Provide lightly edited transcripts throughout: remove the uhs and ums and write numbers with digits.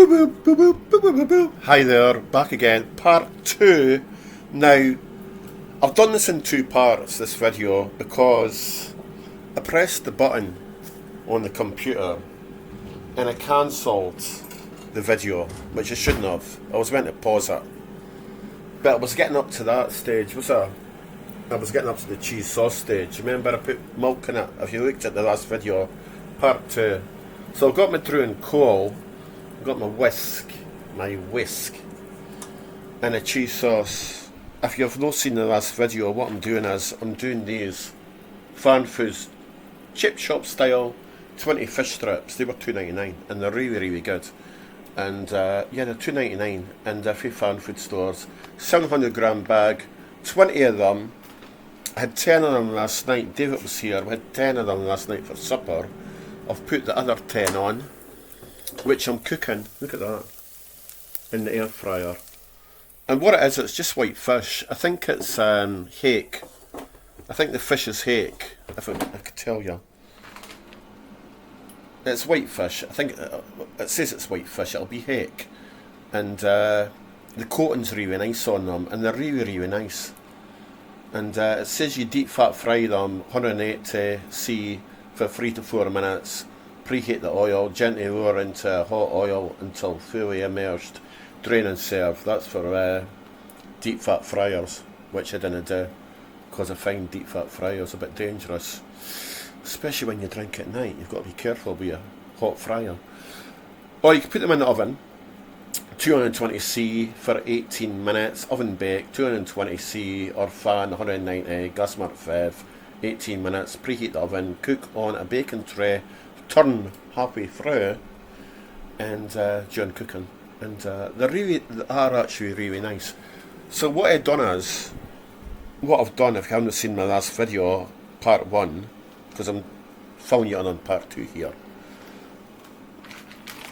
Hi there, back again, part 2. Now, I've done this in 2 parts, this video, because I pressed the button on the computer and I cancelled the video, which I shouldn't have. I was meant to pause it. But I was getting up to that stage, I was getting up to the cheese sauce stage. Remember I put milk in it, if you looked at the last video, part 2. So I've got my Drew and Coal, I've got my whisk, and a cheese sauce. If you've not seen the last video, what I'm doing is, I'm doing these Fan Foods chip shop style 20 fish strips. They were $2.99 and they're really, really good. And yeah, they're $2.99 and they're from Fan Food stores. 700 gram bag, 20 of them. I had 10 of them last night. David was here. We had 10 of them last night for supper. I've put the other 10 on, which I'm cooking. Look at that. In the air fryer. And what it is, it's just white fish. I think it's hake. I think the fish is hake, if I could tell you. It's white fish. I think it says it's white fish. It'll be hake. And the coating's really nice on them. And they're really, really nice. And it says you deep fat fry them 180°C for 3 to 4 minutes. Preheat the oil, gently lower into hot oil until fully immersed. Drain and serve. That's for deep fat fryers, which I didn't do because I find deep fat fryers a bit dangerous, especially when you drink at night. You've got to be careful with your hot fryer. Or you can put them in the oven, 220°C for 18 minutes, oven bake, 220°C or fan 190, gas mark 5, 18 minutes, preheat the oven, cook on a baking tray, turn halfway through, and during cooking. And they are actually really nice. So what I've done, if you haven't seen my last video, part 1, because I'm filming it on part 2 here,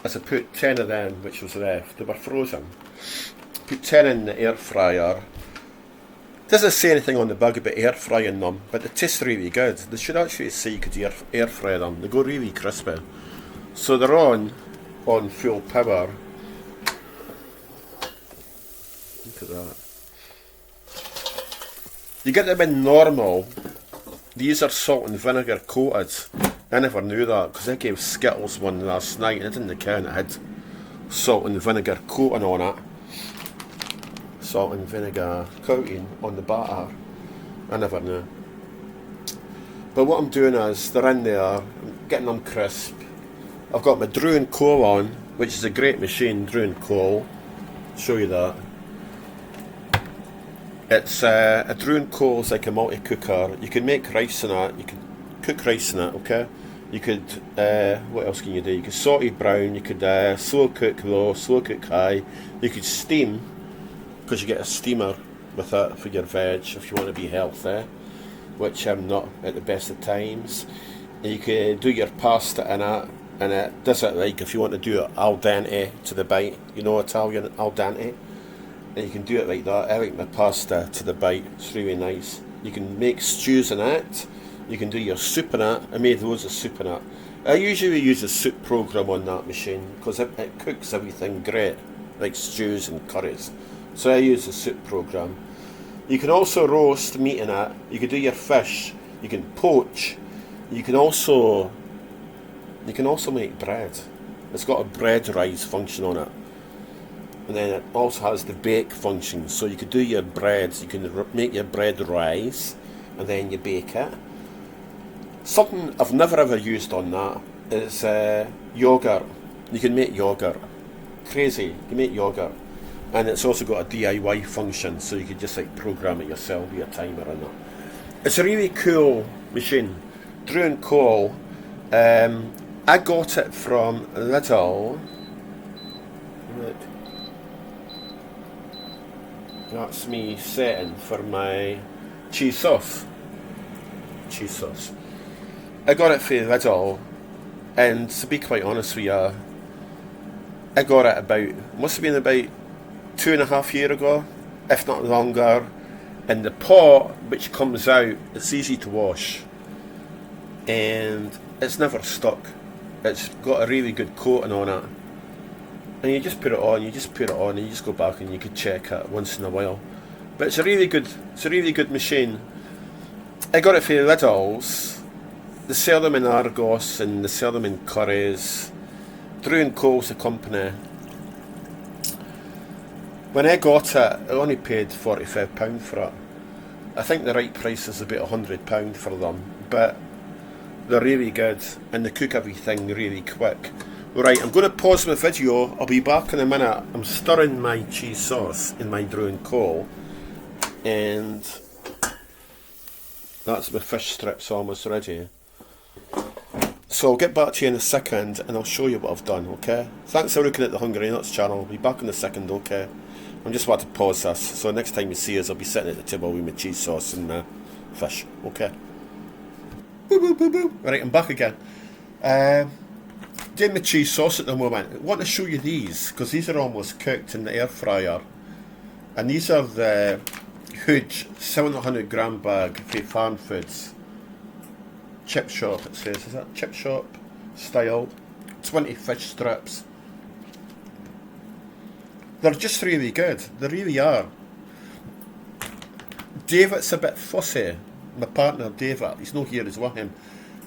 is I put 10 of them, which was left. They were frozen. Put 10 in the air fryer. Doesn't say anything on the bag about air frying them, but they taste really good. They should actually say you could air fry them. They go really crispy. So they're on full power. Look at that. You get them in normal. These are salt and vinegar coated. I never knew that because I gave Skittles one last night and I didn't care it had salt and vinegar coating on it. Salt and vinegar coating on the batter. I never knew. But what I'm doing is, they're in there, I'm getting them crisp. I've got my Drew and Coal on, which is a great machine, Drew and Coal. I'll show you that. It's a Drew and Coal is like a multi-cooker. You can make rice in it, you can cook rice in it, okay? You could, what else can you do? You could saute brown, you could slow cook low, slow cook high. You could steam, because you get a steamer with it for your veg if you want to be healthy, which I'm not at the best of times. And you could do your pasta in it, and it does it like if you want to do it al dente to the bite, you know Italian al dente, and you can do it like that. I like my pasta to the bite, it's really nice. You can make stews in it, you can do your soup in it. I made loads of soup in it. I usually use a soup program on that machine because it cooks everything great, like stews and curries. So I use the soup program. You can also roast meat in it. You can do your fish. You can poach. You can also make bread. It's got a bread rise function on it. And then it also has the bake function. So you can do your breads. You can make your bread rise and then you bake it. Something I've never ever used on that is yogurt. You can make yogurt. Crazy. You can make yogurt. And it's also got a DIY function, so you can just like program it yourself with a timer and that. It's a really cool machine. Drew and Coal. I got it from Lidl. Look. That's me setting for my cheese sauce. I got it from Lidl, and to be quite honest with you, I got it must have been about 2.5 years ago, if not longer. And the pot which comes out, it's easy to wash and it's never stuck. It's got a really good coating on it. and you just put it on, and you just go back and you could check it once in a while. But it's a really good machine. I got it for Lidl's. They sell them in Argos and they sell them in Currys. Drew & Co's the company. When I got it, I only paid £45 for it. I think the right price is about £100 for them, but they're really good and they cook everything really quick. Right, I'm going to pause my video. I'll be back in a minute. I'm stirring my cheese sauce in my Drew & Co, and that's my fish strips almost ready. So I'll get back to you in a second and I'll show you what I've done, okay? Thanks for looking at the Hungry Nuts channel. I'll be back in a second, okay? I'm just about to pause this, so next time you see us I'll be sitting at the table with my cheese sauce and my fish, okay? Boo boo boo boo. Right, I'm back again. Doing the cheese sauce at the moment. I want to show you these, because these are almost cooked in the air fryer. And these are the huge 700 gram bag for Farm Foods. Chip shop, it says. Is that chip shop style? 20 fish strips. They're just really good. They really are. David's a bit fussy. My partner David, he's not here, he's with him.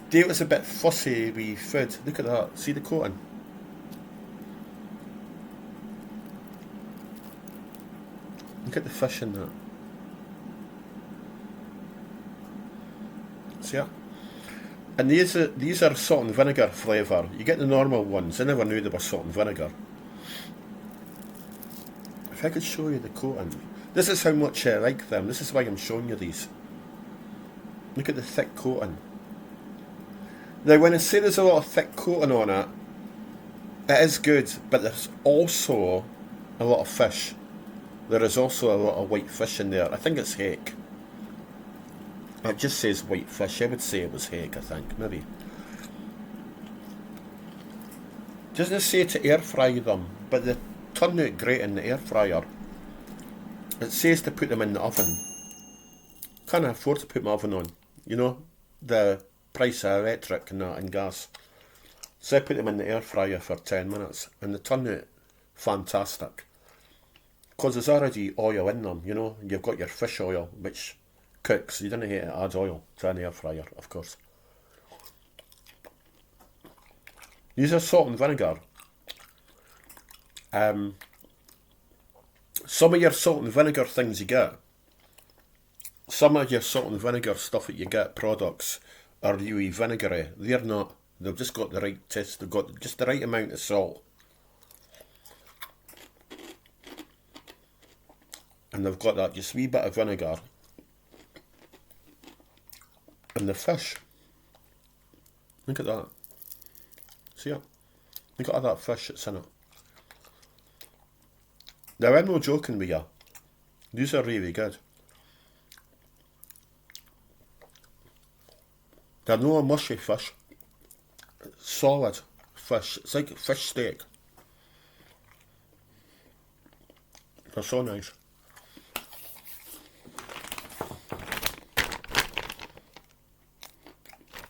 David's a bit fussy with food. Look at that. See the coating? Look at the fish in that. See it? And these are salt and vinegar flavour. You get the normal ones. I never knew they were salt and vinegar. If I could show you the coating. This is how much I like them. This is why I'm showing you these. Look at the thick coating. Now when I say there's a lot of thick coating on it, it is good, but there's also a lot of fish. There is also a lot of white fish in there. I think it's hake. It just says white fish. I would say it was hake, I think, maybe. Doesn't say to air fry them, but they turn out great in the air fryer. It says to put them in the oven. Can't afford to put my oven on, you know, the price of electric and that and gas. So I put them in the air fryer for 10 minutes and they turn out fantastic. Because there's already oil in them, you know, you've got your fish oil which cooks, you don't have to add oil to an air fryer, of course. These are salt and vinegar. Some of your salt and vinegar things you get, some of your salt and vinegar stuff that you get, products, are really vinegary. They're not. They've just got the right taste. They've got just the right amount of salt. And they've got that just wee bit of vinegar. And the fish. Look at that. See it? Look at all that fish that's in it. Now I'm not joking with you. These are really good. They're not a mushy fish. Solid fish. It's like fish steak. They're so nice.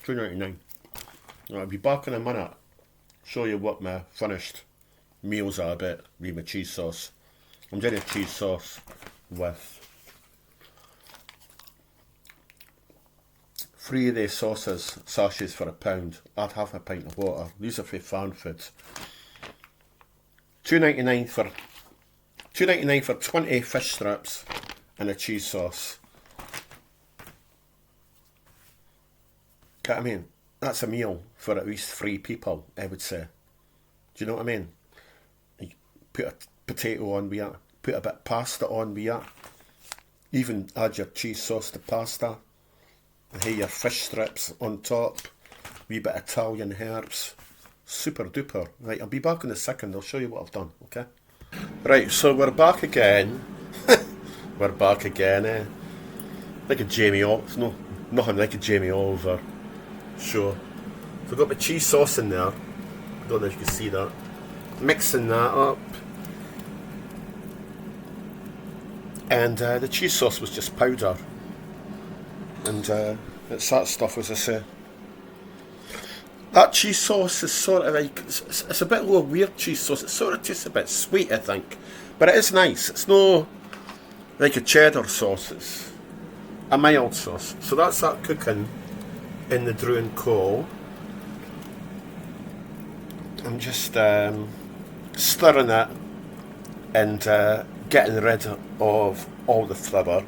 $2.99. I'll be back in a minute. Show you what my finished meals are a bit with my cheese sauce. I'm doing a cheese sauce with 3 of these sauces, sachets for £1. Add half a pint of water. These are for Farm Foods. $2.99 for 20 fish strips and a cheese sauce. Get what I mean? That's a meal for at least 3 people, I would say. Do you know what I mean? You put a potato on with it, put a bit of pasta on with it, even add your cheese sauce to pasta. Hey, your fish strips on top, wee bit of Italian herbs, super duper. Right, I'll be back in a second, I'll show you what I've done, okay? Right, so we're back again. We're back again, eh? Like a Jamie Oliver, no, nothing like a Jamie Oliver show. So I've got my cheese sauce in there, I don't know if you can see that. Mixing that up. And the cheese sauce was just powder. And it's that stuff, as I say. That cheese sauce is sort of like, it's a bit of a weird cheese sauce. It sort of tastes a bit sweet, I think. But it is nice. It's no like a cheddar sauce. It's a mild sauce. So that's that cooking in the Drew and Coal. I'm just stirring it and getting rid of all the flour.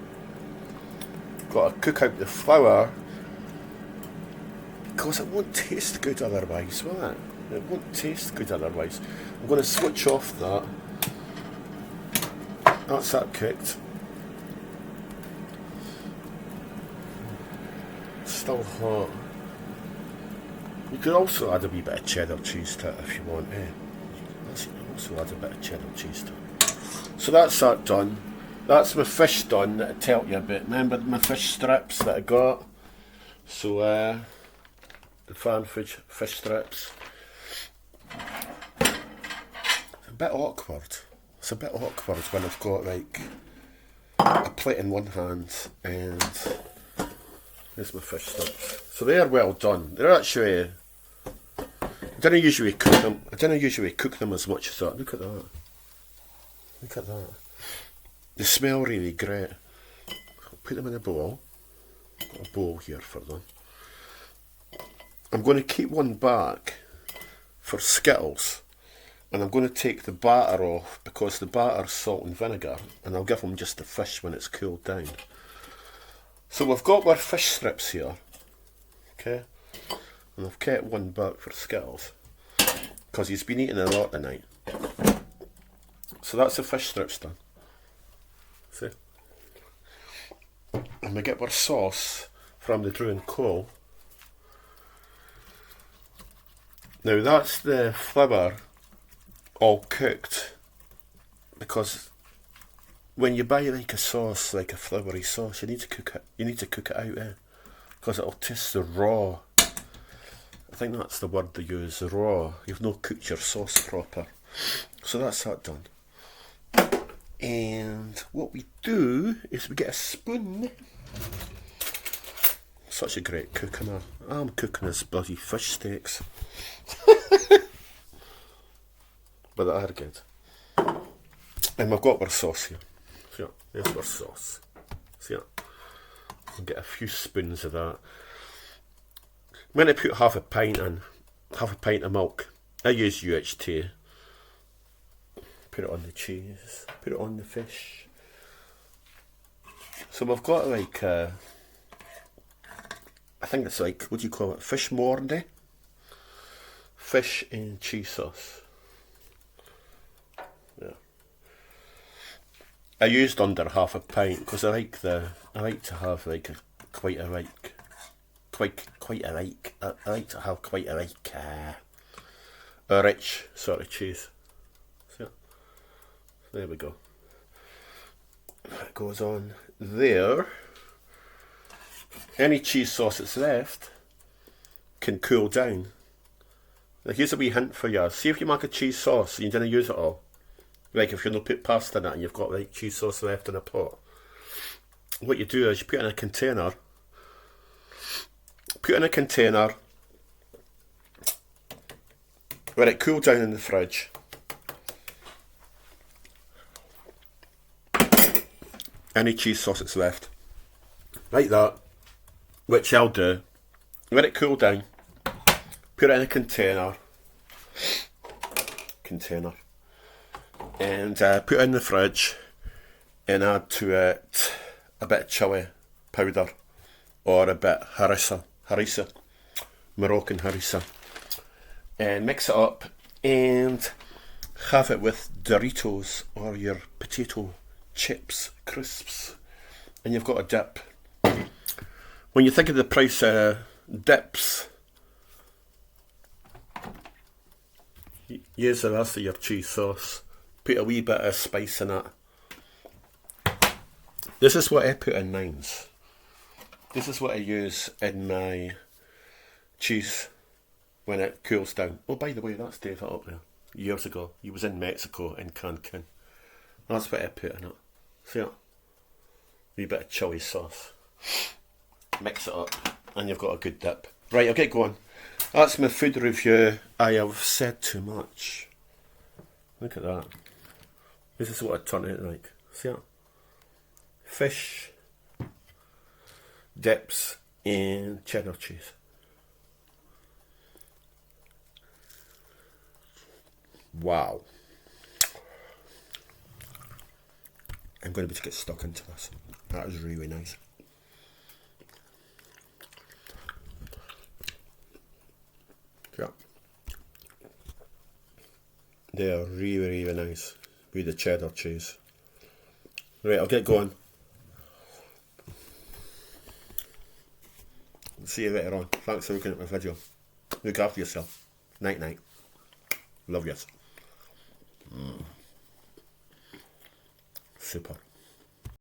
Got to cook out the flour because it won't taste good otherwise, will it? It won't taste good otherwise. I'm going to switch off that. That's that cooked. Still hot. You could also add a wee bit of cheddar cheese to it if you want, eh? You can also add a bit of cheddar cheese to it. So that's that done. That's my fish done that I tell you about. Remember my fish strips that I got? So, the fan fish strips. It's a bit awkward. It's a bit awkward when I've got like a plate in one hand and there's my fish strips. So they are well done. They're actually, I don't usually cook them. I don't usually cook them as much as that. Look at that. Look at that. They smell really great. I'll put them in a bowl. Got a bowl here for them. I'm going to keep one back for Skittles. And I'm going to take the batter off because the batter's salt and vinegar. And I'll give them just the fish when it's cooled down. So we've got our fish strips here. Okay. And I've kept one back for Skittles. Because he's been eating a lot tonight. So that's the fish strips done. See? And we get our sauce from the Drew and Coal. Now that's the flavour all cooked, because when you buy like a sauce, like a floury sauce, you need to cook it. You need to cook it out, because it'll taste raw. I think that's the word they use, raw. You've not cooked your sauce proper. So that's that done. And what we do is we get a spoon. Such a great cook, I'm cooking this bloody fish steaks. But they are good. And we've got our sauce here. See that? There's our sauce. See that? We'll get a few spoons of that. I'm going to put half a pint in. Half a pint of milk. I use UHT. Put it on the cheese. Put it on the fish. So we've got like I think it's like, what do you call it? Fish mornay? Fish and cheese sauce. Yeah. I used under half a pint because I like to have like I like to have quite a rich sort of cheese. So there we go. That goes on there. Any cheese sauce that's left can cool down. Now here's a wee hint for you. See if you make a cheese sauce and you didn't use it all. Like if you're not put pasta in it and you've got like cheese sauce left in a pot. What you do is you put it in a container. Put it in a container. Let it cool down in the fridge. Any cheese sauce that's left. Like that. Which I'll do. Let it cool down. Put it in a container. And put it in the fridge. And add to it a bit of chilli powder. Or a bit harissa. Moroccan harissa. And mix it up. And have it with Doritos or your potato chips, crisps. And you've got a dip. When you think of the price of dips, use the rest of your cheese sauce. Put a wee bit of spice in it. This is what I put in mine. This is what I use in my cheese when it cools down. Oh, by the way, that's David up there. Years ago. He was in Mexico, in Cancun. That's what I put in it. See it? A wee bit of chili sauce. Mix it up and you've got a good dip. Right, I'll get going. That's my food review. I have said too much. Look at that. This is what it turned out like. See that? Fish, dips, and cheddar cheese. Wow. I'm going to get stuck into this. That is really nice. Yeah. They are really, really nice with the cheddar cheese. Right, I'll get going. See you later on. Thanks for looking at my video. Look after yourself. Night night. Love yous. Super.